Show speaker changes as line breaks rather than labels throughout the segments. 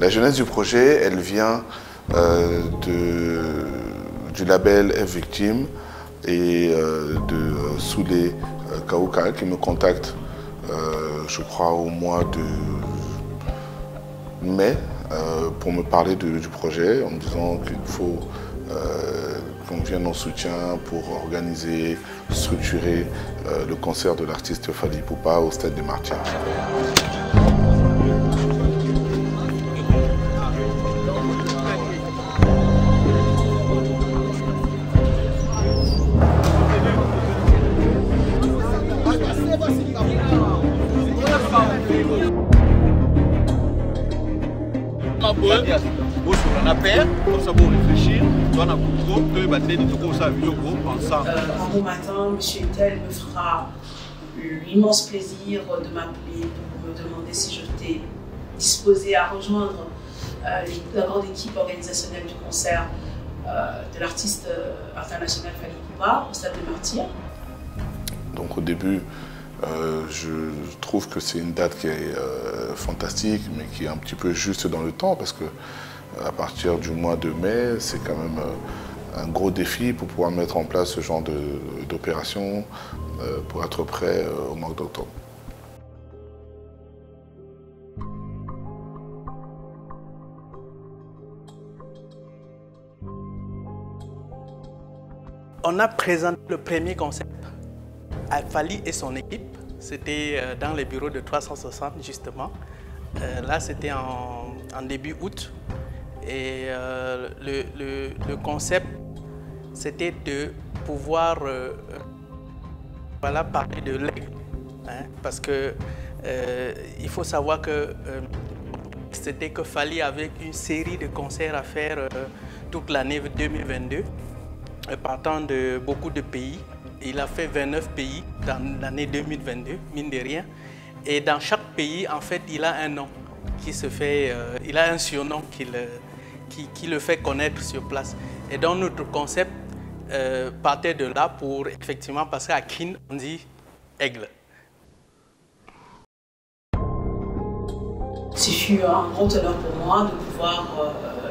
La genèse du projet, elle vient du label F-Victime et de Soulé Kaouka qui me contacte, je crois, au mois de mai pour me parler du projet en me disant qu'il faut qu'on vienne en soutien pour organiser, structurer le concert de l'artiste Fally Ipupa au Stade des Martyrs.
On a peur, comme ça pour réfléchir, on a beaucoup de batteries de tout ça, ensemble.
Un bon matin, M. Etel me fera l'immense plaisir de m'appeler pour me demander si j'étais disposée à rejoindre la grande équipe organisationnelle du concert de l'artiste international Fally Ipupa au Stade des Martyrs.
Donc au début, je trouve que c'est une date qui est fantastique, mais qui est un petit peu juste dans le temps, parce que à partir du mois de mai, c'est quand même un gros défi pour pouvoir mettre en place ce genre d'opération pour être prêt au mois d'octobre.
On a présenté le premier concept à Fally et son équipe. C'était dans les bureaux de 360 justement. Là c'était en début août. Et le concept c'était de pouvoir parler de l'aigle. Hein, parce que il faut savoir que c'était que Fally avait une série de concerts à faire toute l'année 2022, partant de beaucoup de pays. Il a fait 29 pays dans l'année 2022, mine de rien. Et dans chaque pays, en fait, il a un nom qui se fait, il a un surnom qui le fait connaître sur place. Et donc notre concept partait de là pour effectivement passer à Kin, on dit aigle.
Ce fut un grand honneur pour moi de pouvoir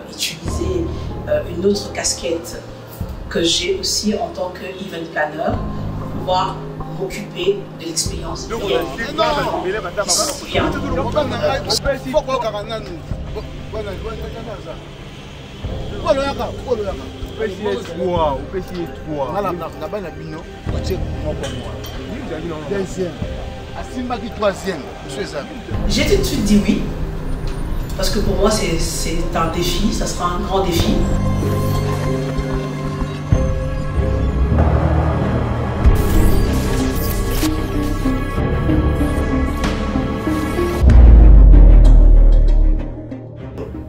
utiliser une autre casquette que j'ai aussi en tant qu'event planner pour pouvoir m'occuper de l'expérience. J'ai tout de suite dit oui, parce que pour moi c'est un défi, ça sera un grand défi.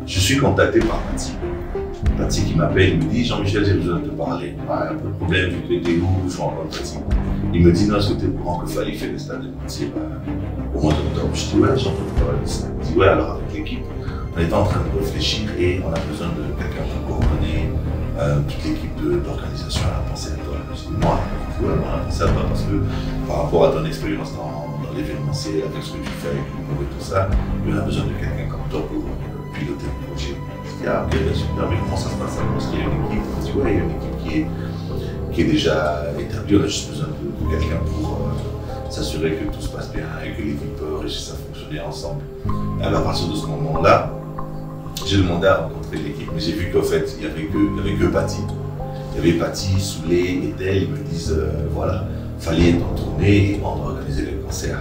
Je suis contacté par Pati qui m'appelle, il me dit Jean-Michel, j'ai besoin de te parler. Ah, un peu de problème, vu que tu étais où, je rencontre Pati. Il me dit non, est-ce que tu es au courant que Fally fait le Stade des Martyrs au mois d'octobre? Je dis ouais, j'ai entendu parler de ça. Il me dit ouais, alors avec l'équipe, on était en train de réfléchir et on a besoin de quelqu'un pour coordonner toute l'équipe d'organisation. Elle a pensé à toi. Je dis moi, ouais, on a pensé à toi parce que par rapport à ton expérience dans l'événementiel, avec ce que tu fais avec l'humour et tout ça, on a besoin de quelqu'un comme toi pour piloter le projet. Je dis ah ok, bien super, mais comment ça se passe? Parce qu'il y a une équipe, je dis ouais, il y a une équipe qui est déjà établie, on a juste besoin de quelqu'un pour s'assurer que tout se passe bien et que l'équipe réussisse à fonctionner ensemble. Et à partir de ce moment-là, j'ai demandé à rencontrer l'équipe, mais j'ai vu qu'en fait, il n'y avait que Pati. Il y avait Pati, Soulé, Etel, ils me disent voilà, Fally est en tournée et on doit organiser le concert.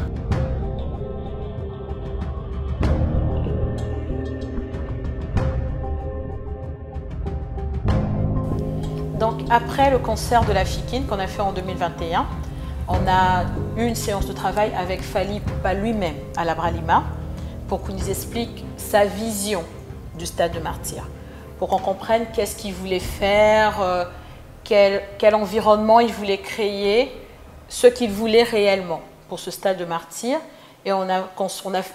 Donc après le concert de la FIKIN qu'on a fait en 2021, on a eu une séance de travail avec Fally Ipupa lui-même à la Bralima pour qu'il nous explique sa vision du Stade de Martyrs, pour qu'on comprenne qu'est-ce qu'il voulait faire, quel environnement il voulait créer, ce qu'il voulait réellement pour ce Stade de Martyrs. Et on a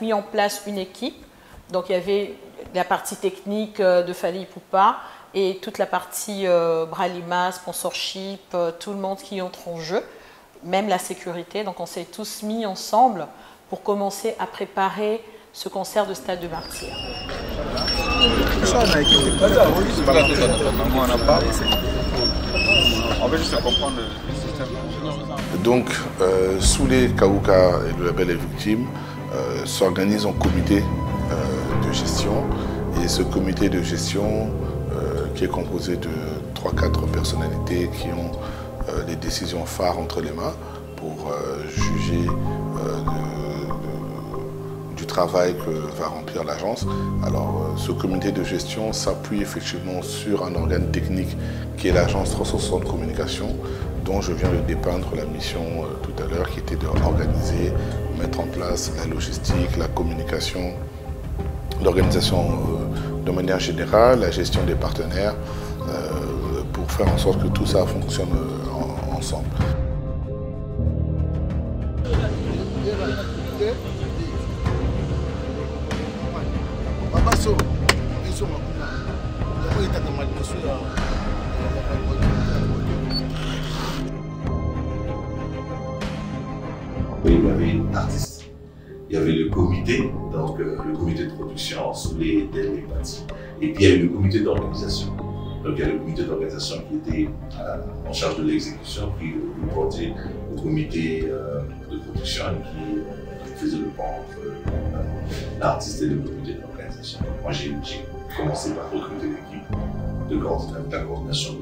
mis en place une équipe. Donc il y avait la partie technique de Fally Ipupa et toute la partie Bralima, sponsorship, tout le monde qui entre en jeu, même la sécurité. Donc on s'est tous mis ensemble pour commencer à préparer ce concert de Stade de Martyrs.
On veut juste comprendre le système.
Donc, sous les Kaouka et le label Les Victimes, s'organise un comité de gestion. Et ce comité de gestion, qui est composé de 3-4 personnalités qui ont les décisions phares entre les mains pour juger du travail que va remplir l'agence. Alors, ce comité de gestion s'appuie effectivement sur un organe technique qui est l'agence 360 Communication, dont je viens de dépeindre la mission tout à l'heure, qui était d'organiser, mettre en place la logistique, la communication, l'organisation de manière générale, la gestion des partenaires, pour faire en sorte que tout ça fonctionne ensemble.
Il y avait l'artiste, il y avait le comité, donc le comité de production, Soulé, Del et Patti. Et puis il y a eu le comité d'organisation. Donc il y a le comité d'organisation qui était en charge de l'exécution, puis le porté au comité de production qui faisait le pont entre l'artiste et le comité d'organisation. Moi j'ai commencé par recruter l'équipe de la coordination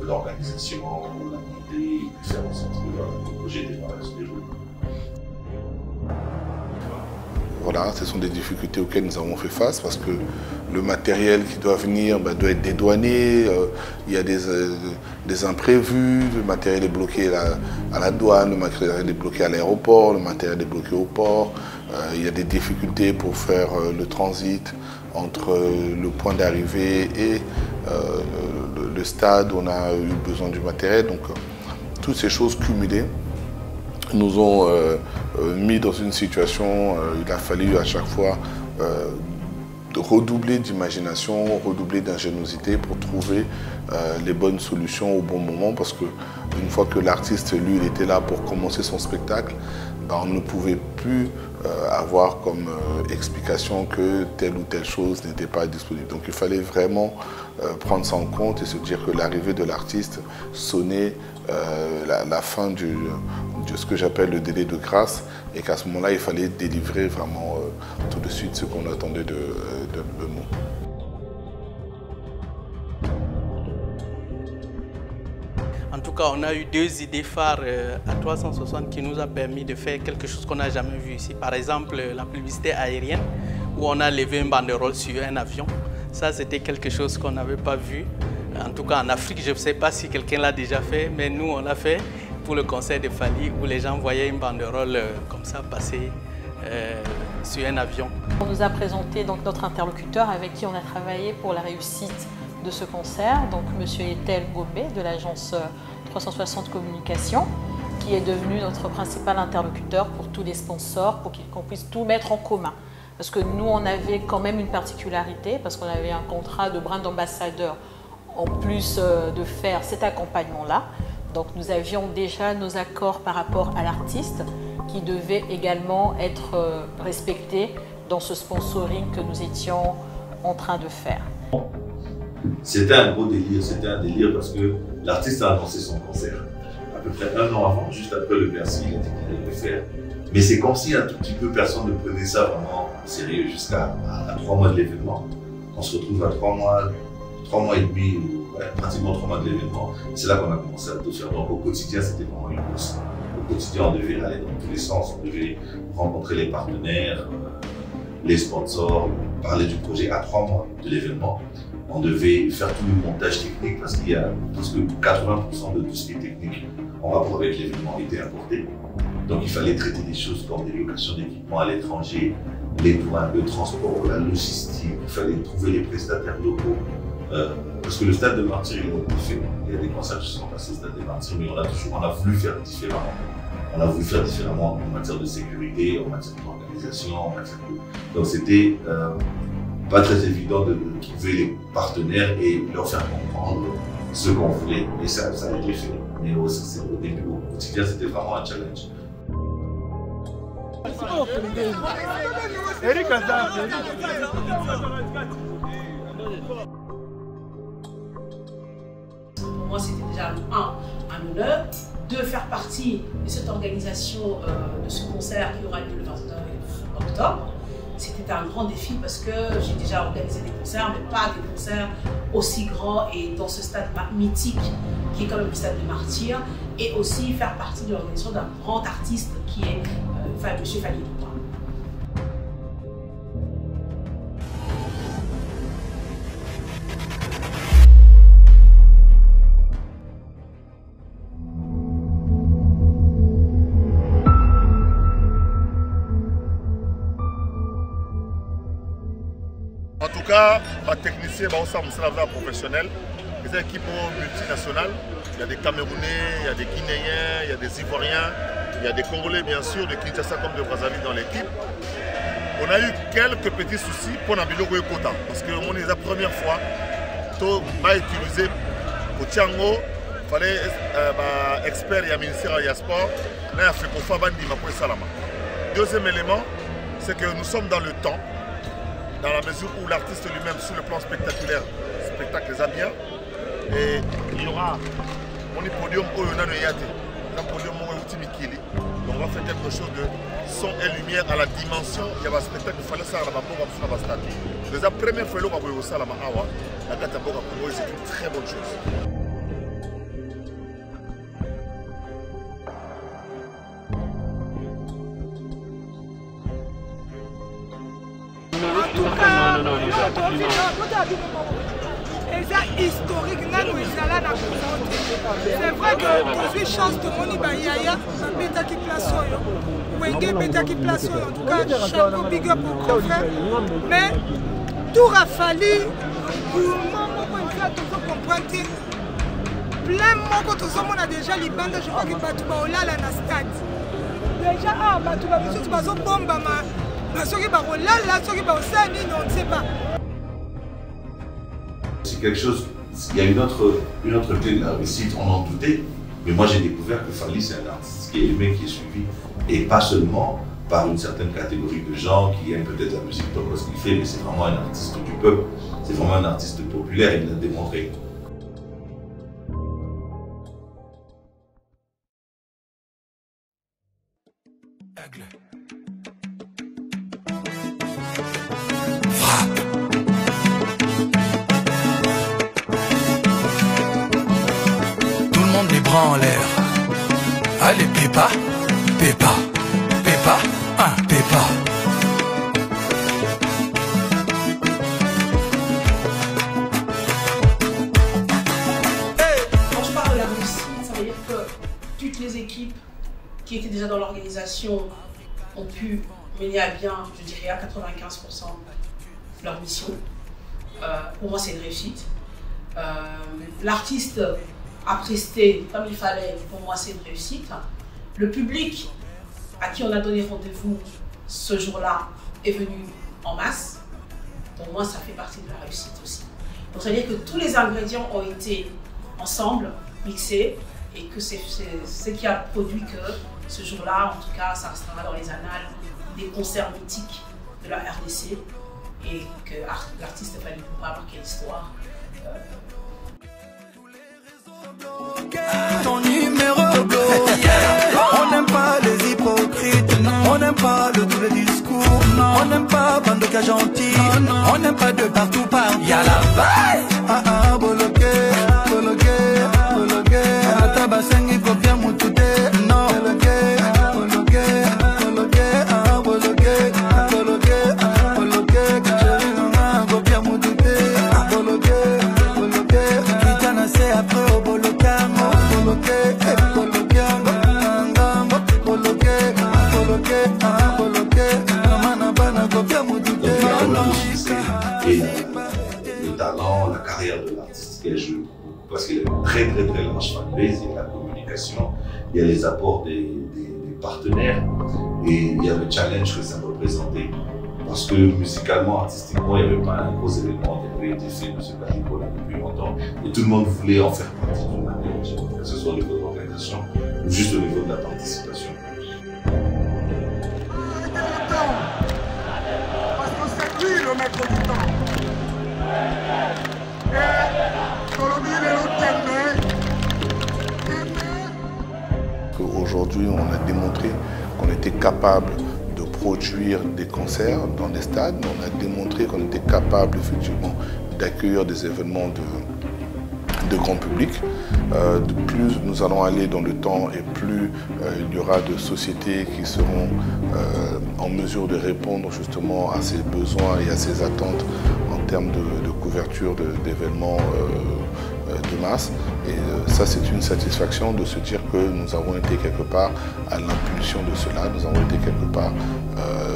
de l'organisation, de la montée, et puis faire en sorte que le projet démarre se déroule.
Voilà, ce sont des difficultés auxquelles nous avons fait face parce que le matériel qui doit venir doit être dédouané, il y a des imprévus, le matériel est bloqué à la douane, le matériel est bloqué à l'aéroport, le matériel est bloqué au port, il y a des difficultés pour faire le transit entre le point d'arrivée et le stade où on a eu besoin du matériel. Donc toutes ces choses cumulées nous ont mis dans une situation, il a fallu à chaque fois de redoubler d'imagination, redoubler d'ingéniosité pour trouver les bonnes solutions au bon moment, parce qu'une fois que l'artiste, lui, il était là pour commencer son spectacle, on ne pouvait plus avoir comme explication que telle ou telle chose n'était pas disponible. Donc il fallait vraiment prendre ça en compte et se dire que l'arrivée de l'artiste sonnait la fin de ce que j'appelle le délai de grâce, et qu'à ce moment-là, il fallait délivrer vraiment tout de suite ce qu'on attendait de nous.
En tout cas, on a eu 2 idées phares à 360 qui nous a permis de faire quelque chose qu'on n'a jamais vu ici. Par exemple, la publicité aérienne, où on a levé une banderole sur un avion. Ça, c'était quelque chose qu'on n'avait pas vu. En tout cas, en Afrique, je ne sais pas si quelqu'un l'a déjà fait, mais nous, on l'a fait pour le concert de Fally, où les gens voyaient une banderole comme ça passer sur un avion.
On nous a présenté donc notre interlocuteur avec qui on a travaillé pour la réussite de ce concert, donc M. Etel Gobé de l'agence 360 Communication, qui est devenu notre principal interlocuteur pour tous les sponsors, pour qu'on puisse tout mettre en commun. Parce que nous, on avait quand même une particularité, parce qu'on avait un contrat de brand ambassadeur, en plus de faire cet accompagnement-là. Donc nous avions déjà nos accords par rapport à l'artiste, qui devait également être respecté dans ce sponsoring que nous étions en train de faire.
C'était un gros délire, c'était un délire parce que l'artiste a annoncé son concert. À peu près 1 an avant, juste après le Bercy, il a dit qu'il allait le faire. Mais c'est comme si un tout petit peu personne ne prenait ça vraiment au sérieux jusqu'à 3 mois de l'événement. On se retrouve à 3 mois et demi, ouais, pratiquement 3 mois de l'événement. C'est là qu'on a commencé à tout faire. Donc au quotidien, c'était vraiment une course. Au quotidien, on devait aller dans tous les sens, on devait rencontrer les partenaires, les sponsors, parler du projet à 3 mois de l'événement. On devait faire tout le montage technique parce qu'il y a presque 80% de tout ce qui est technique en rapport avec l'événement était importé. Donc il fallait traiter des choses comme des locations d'équipements à l'étranger, les douanes, le transport, la logistique, il fallait trouver les prestataires locaux. Parce que le stade de Martyrs, il y a des concerts qui sont passés au stade de Martyrs, mais on a voulu faire différemment. On a voulu faire différemment en matière de sécurité, en matière d'organisation, en matière de... Donc c'était pas très évident de trouver les partenaires et leur faire comprendre ce qu'on voulait. Et ça a été fait. Mais au début, au quotidien, c'était vraiment un challenge.
Pour moi, c'était déjà un honneur de faire partie de cette organisation de ce concert qui aura lieu le 29 octobre. C'était un grand défi parce que j'ai déjà organisé des concerts, mais pas des concerts aussi grands et dans ce stade mythique qui est comme le stade de Martyrs, et aussi faire partie de l'organisation d'un grand artiste qui est M. Fally Ipupa.
En tout cas, les techniciens sont professionnels. Les équipes multinationales, il y a des Camerounais, il y a des Guinéens, il y a des Ivoiriens, il y a des Congolais bien sûr, de Kinshasa comme de Brazzaville dans l'équipe. On a eu quelques petits soucis pour Nabiloko et Kota. Parce que c'est la première fois qu'on va utiliser pour Tiango, il fallait expert et ministère de sport. Là, il faut qu'on fasse Salama. Deuxième élément, c'est que nous sommes dans le temps. Dans la mesure où l'artiste lui-même, sur le plan spectaculaire, spectacle les a bien. Et il y aura un podium où on a un podium où on va faire quelque chose de son et lumière à la dimension. Il y a un spectacle qu'il fallait faire à la stade. La première fois que on a ça, c'est une très bonne chose.
C'est historique, c'est vrai que je suis chance de mon Ibayaya, bêta qui place qui place en tout cas, chapeau big up au grand frère. Mais tout a fallu, plein moko tout ça, on a déjà les bandes, je crois que Batou Baola là na stade. Déjà, Batou Baola, tu vas au bombe, on ne sait pas.
C'est quelque chose, il y a une autre clé de la réussite, on en doutait, mais moi j'ai découvert que Fally c'est un artiste qui est aimé, qui est suivi, et pas seulement par une certaine catégorie de gens qui aiment peut-être la musique comme ce qu'il fait, mais c'est vraiment un artiste du peuple, c'est vraiment un artiste populaire, il l'a démontré.
En l'air. Allez, Pépa, Pépa, Pépa, Pépa.
Quand je parle de la réussite, ça veut dire que toutes les équipes qui étaient déjà dans l'organisation ont pu mener à bien, je dirais à 95% leur mission. Pour moi, c'est une réussite. L'artiste a presté comme il fallait, pour moi c'est une réussite. Le public à qui on a donné rendez-vous ce jour-là est venu en masse. Pour moi ça fait partie de la réussite aussi. Donc ça veut dire que tous les ingrédients ont été ensemble, mixés, et que c'est ce qui a produit que ce jour-là, en tout cas, ça restera dans les annales des concerts mythiques de la RDC et que l'artiste Fally Ipupa a marqué l'histoire.
Ton numéro bloqué. On n'aime pas les hypocrites, on n'aime pas le double discours, on n'aime pas Bandoka gentil, on n'aime pas de partout par. Y'a la balle. Bloqué, bloqué, bloqué. Atabasengi kopia mutute. Non. Bloqué, bloqué, bloqué, bloqué, bloqué, bloqué. Chérie non, kopia mutute. Bloqué, bloqué. Kitana c'est après au bloqué.
Et le talent, la carrière de l'artiste qu'elle joue, parce qu'il y a une très large fanbase, il y a la communication, il y a les apports des partenaires et il y a le challenge que ça représentait. Parce que musicalement, artistiquement, il n'y avait pas un gros événement qui avait été fait de ce calibre là depuis longtemps. Et tout le monde voulait en faire partie d'une manière, que ce soit au niveau de l'organisation ou juste au niveau de la participation.
Parce que c'est lui le maître du temps.
aujourd'hui, on a démontré qu'on était capable de produire des concerts dans des stades. On a démontré qu'on était capable effectivement d'accueillir des événements de grand public. Plus nous allons aller dans le temps et plus il y aura de sociétés qui seront en mesure de répondre justement à ces besoins et à ces attentes en termes de couverture d'événements de masse. Et ça, c'est une satisfaction de se dire que nous avons été quelque part à l'impulsion de cela, nous avons été quelque part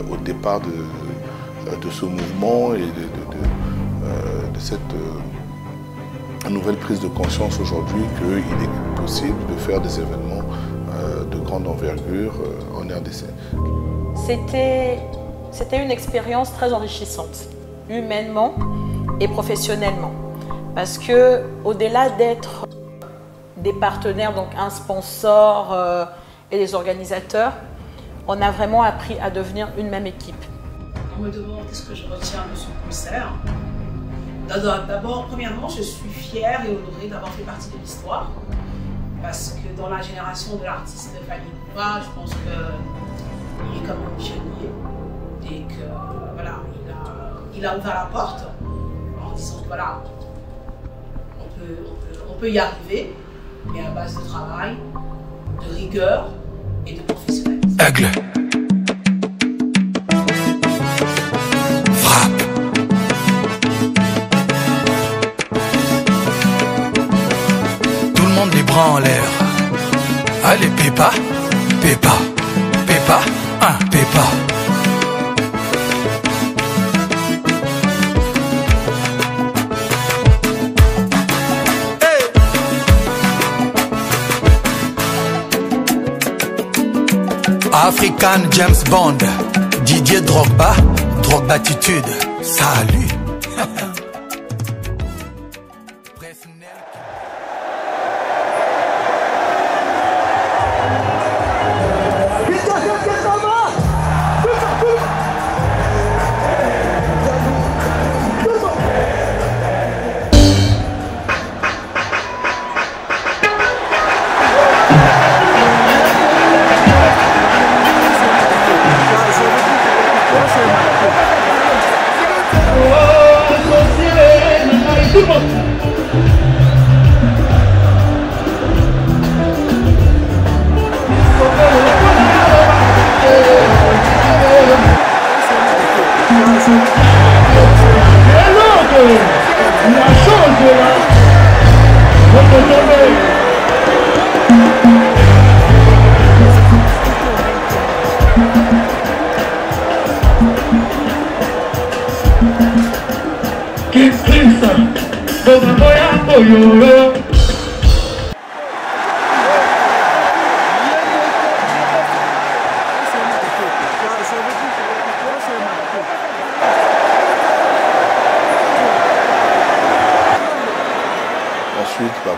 au départ de ce mouvement et de cette nouvelle prise de conscience aujourd'hui qu'il est possible de faire des événements de grande envergure en RDC.
C'était une expérience très enrichissante, humainement et professionnellement. Parce que au-delà d'être des partenaires, donc un sponsor et des organisateurs, on a vraiment appris à devenir une même équipe.
On me demande qu'est-ce que je retiens de ce concert. D'abord, premièrement, je suis fière et honorée d'avoir fait partie de l'histoire. Parce que dans la génération de l'artiste Fally Ipupa, je pense qu'il est comme un pionnier. Et que voilà, il a ouvert la porte en disant que voilà, on peut y arriver, mais à base de travail, de rigueur et de professionnalisme.
Aigle. Frappe. Tout le monde les bras en l'air. Allez, Pépa, Pépa, Pépa, Pépa. African James Bond, Didier Drogba, Drogbatitude, salut.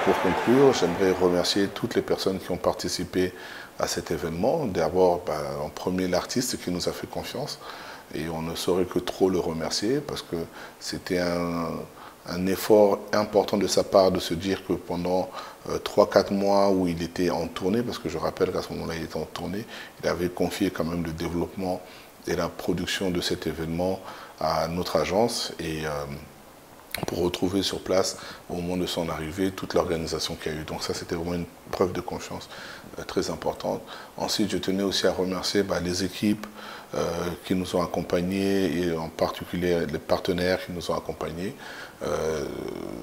Pour conclure, j'aimerais remercier toutes les personnes qui ont participé à cet événement. D'abord, en premier, l'artiste qui nous a fait confiance. Et on ne saurait que trop le remercier parce que c'était un effort important de sa part de se dire que pendant 3-4 mois où il était en tournée, parce que je rappelle qu'à ce moment-là, il était en tournée, il avait confié quand même le développement et la production de cet événement à notre agence. Et pour retrouver sur place, au moment de son arrivée, toute l'organisation qu'il y a eu. Donc ça, c'était vraiment une preuve de confiance très importante. Ensuite, je tenais aussi à remercier les équipes qui nous ont accompagnés, et en particulier les partenaires qui nous ont accompagnés.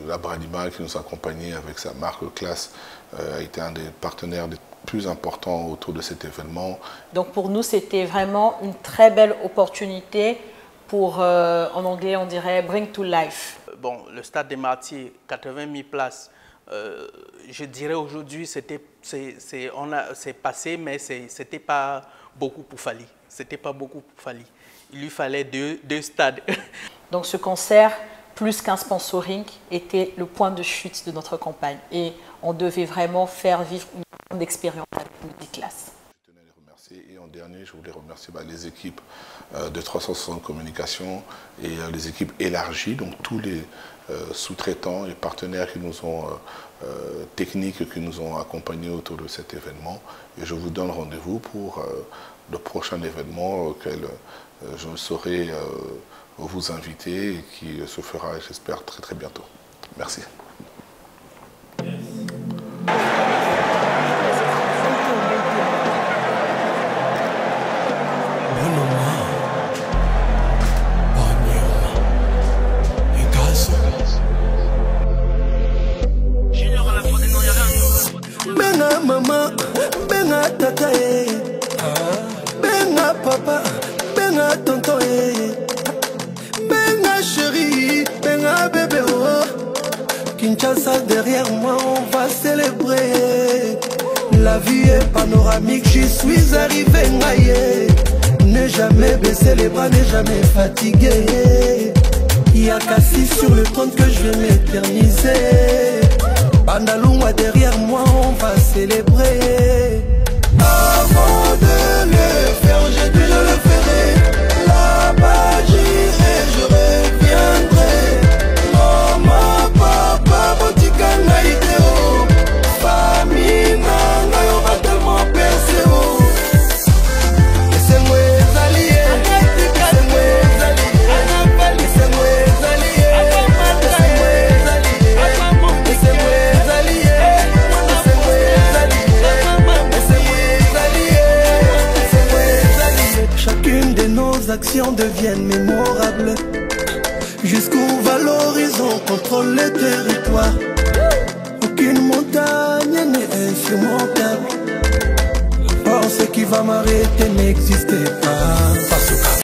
La Bralima qui nous a accompagnés avec sa marque Classe a été un des partenaires les plus importants autour de cet événement.
Donc pour nous, c'était vraiment une très belle opportunité pour, en anglais, on dirait « bring to life ».
Bon, le Stade des Martyrs, 80 000 places, je dirais aujourd'hui, c'est passé, mais ce n'était pas beaucoup pour Fally. C'était pas beaucoup pour Fally. Il lui fallait deux stades.
Donc ce concert, plus qu'un sponsoring, était le point de chute de notre campagne. Et on devait vraiment faire vivre une grande expérience avec Multiclass.
remercier. Et en dernier, je voulais remercier les équipes de 360 Communication et les équipes élargies, donc tous les sous-traitants et partenaires qui nous ont, techniques qui nous ont accompagnés autour de cet événement. Et je vous donne rendez-vous pour le prochain événement auquel je saurai vous inviter et qui se fera, j'espère, très très bientôt. Merci.
Benga mama, benga tata benga papa, benga tonton benga chérie, benga bébé oh. Kinshasa derrière moi, on va célébrer. La vie est panoramique, j'y suis arrivé naïe. Ne jamais baisser les bras, ne jamais fatigué. Y'a Cassis sur le trône que je vais m'éterniser. Bandalouma derrière moi, on va célébrer. Avant de le faire, j'ai dû le faire. Là-bas j'irai, je reviendrai. Maman, papa, botika naïdéo. Famille, nana, on va tellement percer. Laissez-moi les alliés. Laissez-moi les alliés. Laissez-moi les alliés. Chacune de nos actions deviennent mémorables. Jusqu'où va l'horizon, contrôle le territoire. Aucune montagne n'est insurmontable. Or ce qui va m'arrêter n'existe pas. Parce que